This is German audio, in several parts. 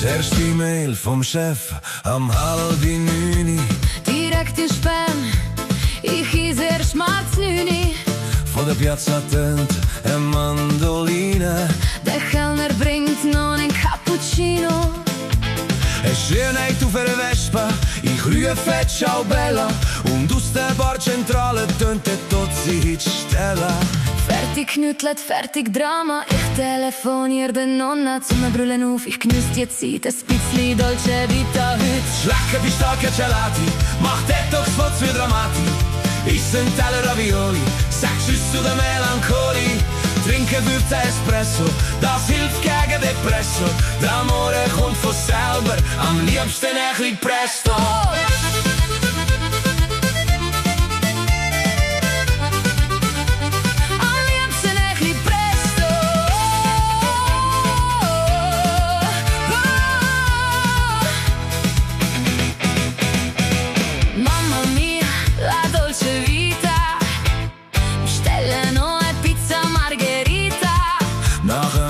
erste E-Mail vom Chef am 8:30. Direkt in Spam, ich is erst mal 9. Von der Piazza tönt eine Mandoline. Der Kellner bringt noch einen Cappuccino. Eine Schönheit auf einer Vespa, ich rufe Ciao Bella. Und aus der Barzentrale tönt der Tozzi Stella. Fertig knüttelt, fertig Drama. Ich telefonier der Nonna zum Brüllen auf. Ich geniess die Zeit, ein bisschen Dolce Vita heute. Schlecken Pistacchi Gelati, mach Detox, Foz für Dramati. Issen Teller Ravioli, sag Tschüss zu der Melancholie. Trinken 15 Espresso, das hilft gegen Depresso. D'amore kommt von selber, am liebsten ein bisschen Presto.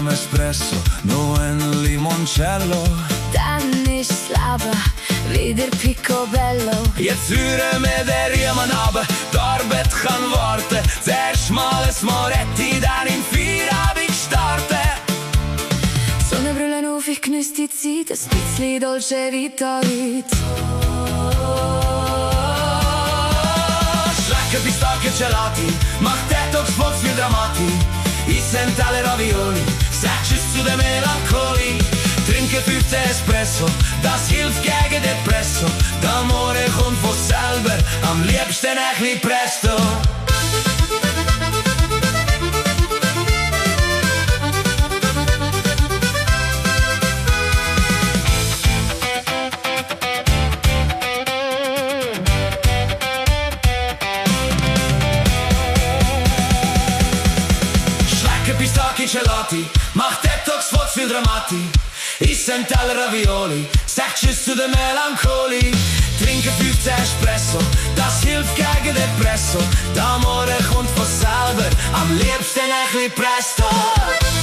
Espresso, noch ein Limoncello. Dann ist's Leben, wieder Picobello. Jetzt rühren wir den Riemen runter, die Arbeit kann warten. Zuerst mal ein Moretti, dann im Feierabend starten. Sonnenbrillen auf, ich geniess die Zeit, ein bisschen Dolce Vita heute. Schlecken Pistacchi Gelati, mach Detox, Fox für Dramati. Issen Teller Ravioli, sag Tschüss zu der Melancholie. Trinken 15 Espresso, das hilft gegen Depresso. D'amore kommt von selber, am liebsten ein bisschen Presto. Pistacchi Gelati, mach Detox, Foz viel Dramati. Issen Teller Ravioli, sag Tschüss zu der Melancholie. Trinken 15 Espresso, das hilft gegen Depresso. D'amore kommt von selber, am liebsten ein bisschen Presto.